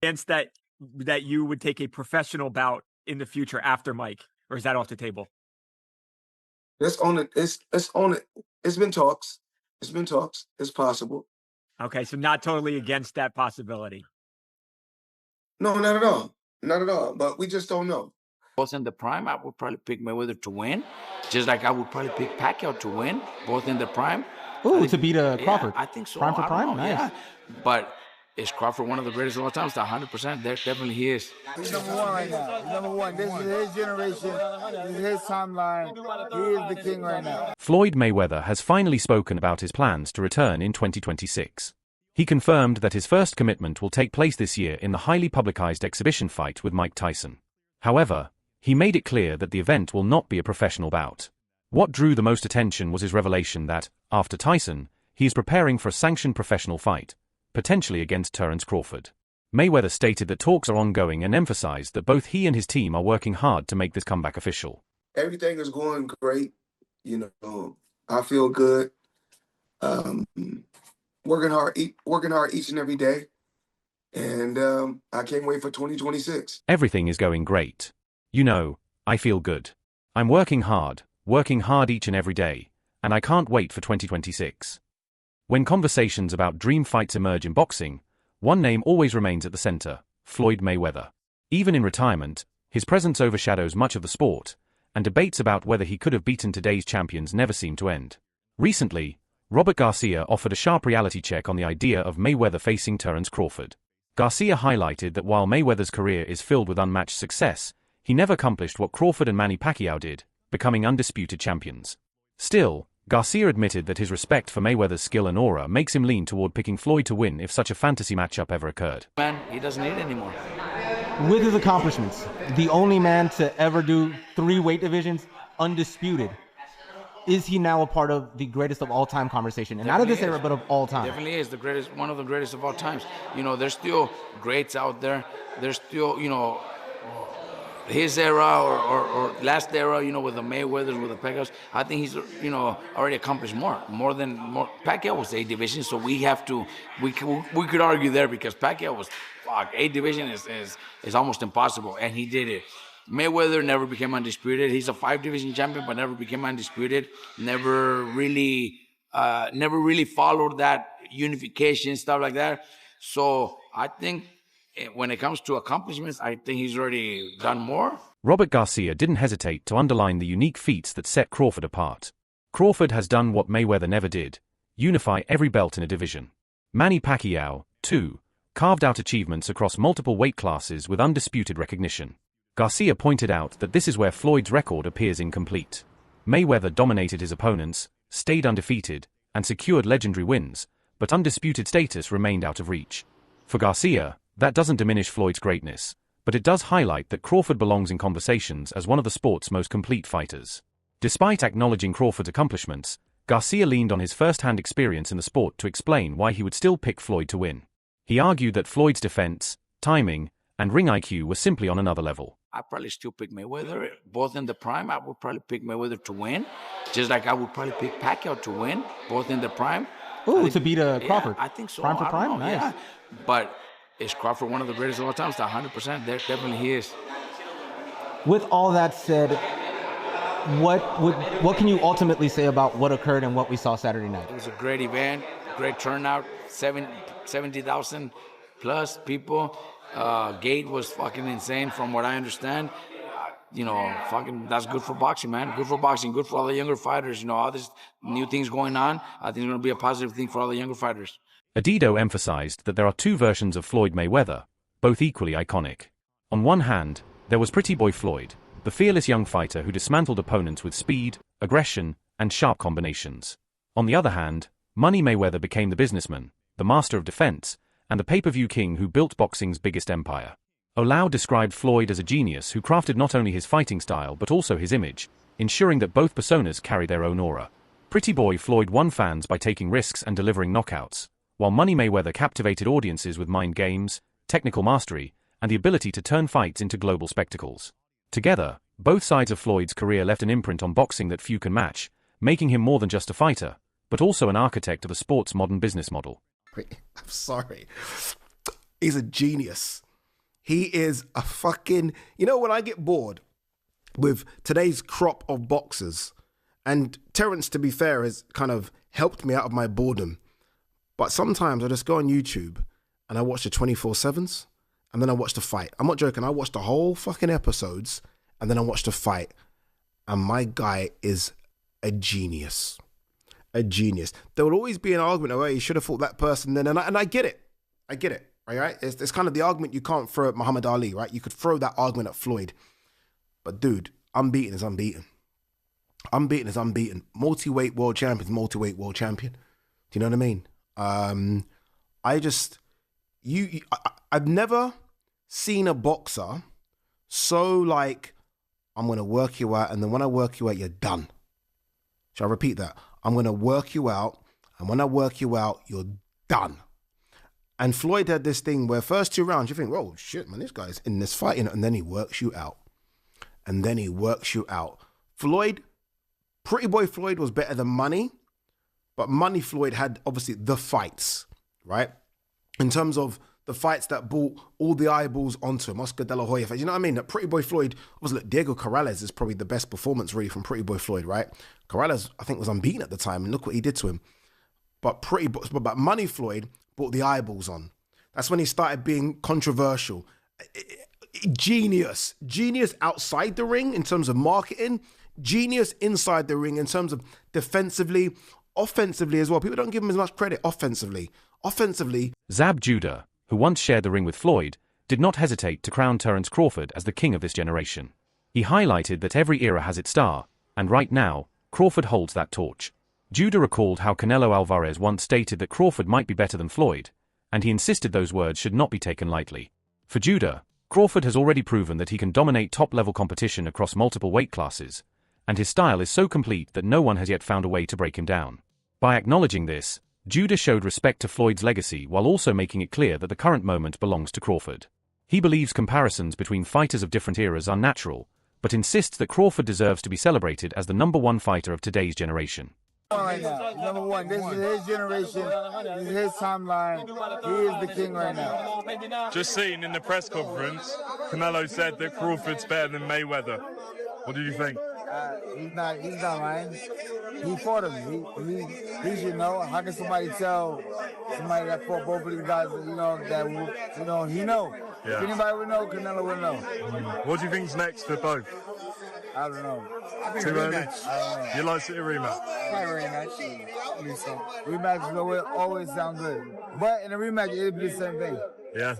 chance that you would take a professional bout in the future after Mike, or is that off the table? Let's own it. It's on it. It's been talks. It's been talks. It's possible. Okay, so not totally against that possibility. No, not at all. Not at all. But we just don't know. Both in the prime, I would probably pick Mayweather to win, just like I would probably pick Pacquiao to win, both in the prime. Ooh, to beat Crawford. Yeah, I think so. Prime for prime? Nice. Yeah. But is Crawford one of the greatest of all time? It's 100%. There definitely he is. He's number one right now. He's number one. This is his generation. This is his timeline. He is the king right now. Floyd Mayweather has finally spoken about his plans to return in 2026. He confirmed that his first commitment will take place this year in the highly publicized exhibition fight with Mike Tyson. However, he made it clear that the event will not be a professional bout. What drew the most attention was his revelation that, after Tyson, he is preparing for a sanctioned professional fight, potentially against Terence Crawford. Mayweather stated that talks are ongoing and emphasized that both he and his team are working hard to make this comeback official. Everything is going great. I feel good. Working hard each and every day. And I can't wait for 2026. Everything is going great. I feel good. I'm working hard each and every day, and I can't wait for 2026. When conversations about dream fights emerge in boxing, one name always remains at the center: Floyd Mayweather. Even in retirement, his presence overshadows much of the sport, and debates about whether he could have beaten today's champions never seem to end. Recently, Robert Garcia offered a sharp reality check on the idea of Mayweather facing Terence Crawford. Garcia highlighted that while Mayweather's career is filled with unmatched success, he never accomplished what Crawford and Manny Pacquiao did, becoming undisputed champions. Still, Garcia admitted that his respect for Mayweather's skill and aura makes him lean toward picking Floyd to win if such a fantasy matchup ever occurred. Man, he doesn't need it anymore. With his accomplishments, the only man to ever do 3 weight divisions, undisputed. Is he now a part of the greatest of all time conversation? And not of this era, but of all time. Definitely is the greatest, one of the greatest of all times. There's still greats out there. There's still, his era or last era, with the Mayweathers, with the Pacquiaos. I think he's, already accomplished more than Pacquiao was 8 divisions, so we could argue there because Pacquiao was, 8 division is almost impossible, and he did it. Mayweather never became undisputed. He's a 5 division champion, but never became undisputed. Never really followed that unification, stuff like that. So I think when it comes to accomplishments, I think he's already done more. Robert Garcia didn't hesitate to underline the unique feats that set Crawford apart. Crawford has done what Mayweather never did: unify every belt in a division. Manny Pacquiao, too, carved out achievements across multiple weight classes with undisputed recognition. Garcia pointed out that this is where Floyd's record appears incomplete. Mayweather dominated his opponents, stayed undefeated, and secured legendary wins, but undisputed status remained out of reach. For Garcia, that doesn't diminish Floyd's greatness, but it does highlight that Crawford belongs in conversations as one of the sport's most complete fighters. Despite acknowledging Crawford's accomplishments, Garcia leaned on his first-hand experience in the sport to explain why he would still pick Floyd to win. He argued that Floyd's defense, timing, and ring IQ were simply on another level. I'd probably still pick Mayweather. Both in the prime, I would probably pick Mayweather to win, just like I would probably pick Pacquiao to win, both in the prime. Ooh, to beat Crawford. Yeah, I think so. Prime for prime? Nice. Yeah. But is Crawford one of the greatest of all time? It's 100%. There definitely he is. With all that said, what can you ultimately say about what occurred and what we saw Saturday night? It was a great event, great turnout, 70,000 plus people. Gate was fucking insane from what I understand. That's good for boxing, man. Good for boxing, good for all the younger fighters. All these new things going on. I think it's going to be a positive thing for all the younger fighters. Adido emphasized that there are 2 versions of Floyd Mayweather, both equally iconic. On one hand, there was Pretty Boy Floyd, the fearless young fighter who dismantled opponents with speed, aggression, and sharp combinations. On the other hand, Money Mayweather became the businessman, the master of defense, and the pay-per-view king who built boxing's biggest empire. Olau described Floyd as a genius who crafted not only his fighting style but also his image, ensuring that both personas carry their own aura. Pretty Boy Floyd won fans by taking risks and delivering knockouts, while Money Mayweather captivated audiences with mind games, technical mastery, and the ability to turn fights into global spectacles. Together, both sides of Floyd's career left an imprint on boxing that few can match, making him more than just a fighter, but also an architect of the sport's modern business model. I'm sorry. He's a genius. He is a fucking, when I get bored with today's crop of boxers, and Terence, to be fair, has kind of helped me out of my boredom. But sometimes I just go on YouTube and I watch the 24/7s and then I watch the fight. I'm not joking. I watch the whole fucking episodes and then I watch the fight. And my guy is a genius. A genius. There will always be an argument, oh, you should have fought that person then. And I get it. I get it. Right? It's kind of the argument you can't throw at Muhammad Ali, right? You could throw that argument at Floyd. But dude, unbeaten is unbeaten. Unbeaten is unbeaten. Multi-weight world champion is multi-weight world champion. Do you know what I mean? I've never seen a boxer so like, I'm going to work you out, and then when I work you out, you're done. Shall I repeat that? I'm going to work you out, and when I work you out, you're done. And Floyd had this thing where first 2 rounds, you think, oh, shit, man, this guy's in this fight, and then he works you out. And then he works you out. Floyd, Pretty Boy Floyd was better than Money, but Money Floyd had, obviously, the fights, right? In terms of the fights that brought all the eyeballs onto him, Oscar De La Hoya fights, you know what I mean? That Pretty Boy Floyd, obviously, look, Diego Corrales is probably the best performance, really, from Pretty Boy Floyd, right? Corrales, I think, was unbeaten at the time, and look what he did to him. But Money Floyd brought the eyeballs on. That's when he started being controversial. Genius outside the ring in terms of marketing, genius inside the ring in terms of defensively, offensively as well. People don't give him as much credit offensively. Zab Judah, who once shared the ring with Floyd, did not hesitate to crown Terence Crawford as the king of this generation. He highlighted that every era has its star, and right now, Crawford holds that torch. Judah recalled how Canelo Alvarez once stated that Crawford might be better than Floyd, and he insisted those words should not be taken lightly. For Judah, Crawford has already proven that he can dominate top-level competition across multiple weight classes, and his style is so complete that no one has yet found a way to break him down. By acknowledging this, Judah showed respect to Floyd's legacy while also making it clear that the current moment belongs to Crawford. He believes comparisons between fighters of different eras are natural, but insists that Crawford deserves to be celebrated as the #1 fighter of today's generation. Right now, number one. This is his generation. This is his timeline. He is the king right now. Just seen in the press conference, Canelo said that Crawford's better than Mayweather. What do you think? He's not lying. He fought him. He should know. How can somebody tell somebody that fought both of these guys, he know. Yeah. If anybody would know, Canelo would know. What do you think's next for both? I don't know. Too early? You like to see a rematch? Rematch will always sound good. But in a rematch, it'll be the same thing. Yeah.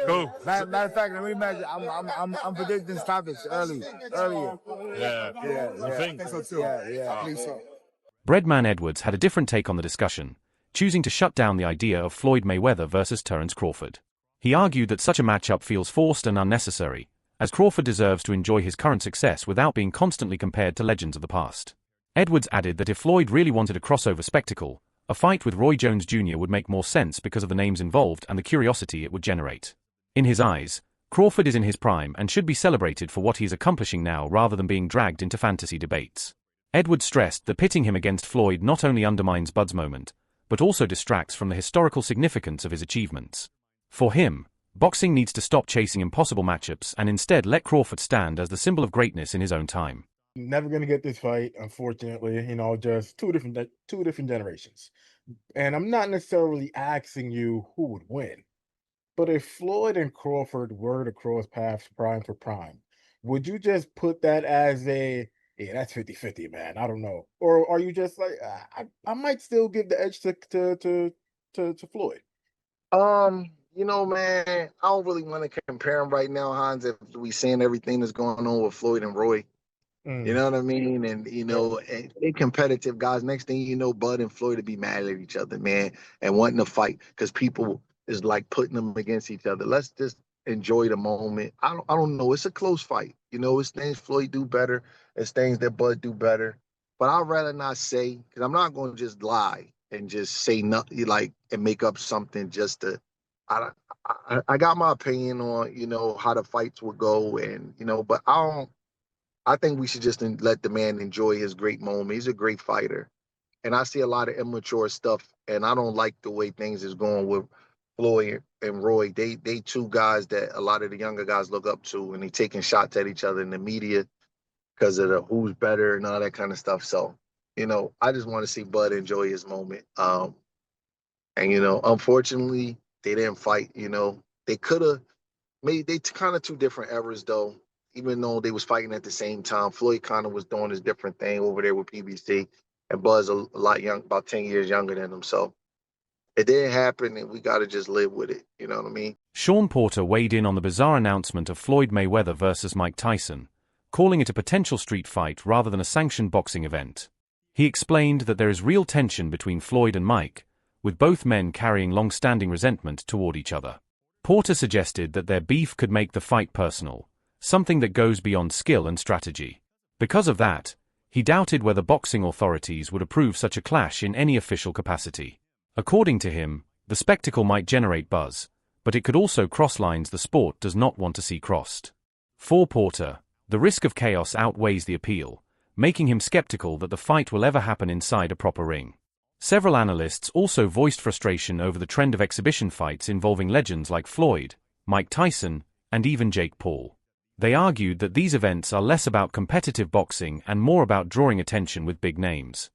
Cool. Matter of fact, in a rematch, I'm predicting stoppage earlier. Yeah. I think so too. Yeah. I think so. Breadman Edwards had a different take on the discussion, choosing to shut down the idea of Floyd Mayweather versus Terence Crawford. He argued that such a matchup feels forced and unnecessary, as Crawford deserves to enjoy his current success without being constantly compared to legends of the past. Edwards added that if Floyd really wanted a crossover spectacle, a fight with Roy Jones Jr. would make more sense because of the names involved and the curiosity it would generate. In his eyes, Crawford is in his prime and should be celebrated for what he is accomplishing now rather than being dragged into fantasy debates. Edwards stressed that pitting him against Floyd not only undermines Bud's moment, but also distracts from the historical significance of his achievements. For him, boxing needs to stop chasing impossible matchups and instead let Crawford stand as the symbol of greatness in his own time. Never going to get this fight, unfortunately. Just two different generations. And I'm not necessarily asking you who would win. But if Floyd and Crawford were to cross paths prime for prime, would you just put that as that's 50-50, man? I don't know. Or are you just like, I might still give the edge to Floyd? Man, I don't really want to compare them right now, Hans, if we seeing everything that's going on with Floyd and Roy. You know what I mean? And, they competitive guys. Next thing you know, Bud and Floyd to be mad at each other, man, and wanting to fight because people is like putting them against each other. Let's just enjoy the moment. I don't know. It's a close fight. It's things Floyd do better. It's things that Bud do better. But I'd rather not say, because I'm not going to just lie and just say nothing, and make up something just to, I got my opinion on, how the fights would go and, but I think we should just let the man enjoy his great moment. He's a great fighter. And I see a lot of immature stuff, and I don't like the way things is going with Floyd and Roy, they two guys that a lot of the younger guys look up to, and they taking shots at each other in the media because of the who's better and all that kind of stuff. So, I just want to see Bud enjoy his moment. And unfortunately, they didn't fight. They could have they kind of two different eras though. Even though they was fighting at the same time, Floyd kind of was doing his different thing over there with PBC, and Bud's a lot young, about 10 years younger than him. So it didn't happen, and we got to just live with it. You know what I mean? Sean Porter weighed in on the bizarre announcement of Floyd Mayweather versus Mike Tyson, calling it a potential street fight rather than a sanctioned boxing event. He explained that there is real tension between Floyd and Mike, with both men carrying long-standing resentment toward each other. Porter suggested that their beef could make the fight personal, something that goes beyond skill and strategy. Because of that, he doubted whether boxing authorities would approve such a clash in any official capacity. According to him, the spectacle might generate buzz, but it could also cross lines the sport does not want to see crossed. For Porter, the risk of chaos outweighs the appeal, making him skeptical that the fight will ever happen inside a proper ring. Several analysts also voiced frustration over the trend of exhibition fights involving legends like Floyd, Mike Tyson, and even Jake Paul. They argued that these events are less about competitive boxing and more about drawing attention with big names.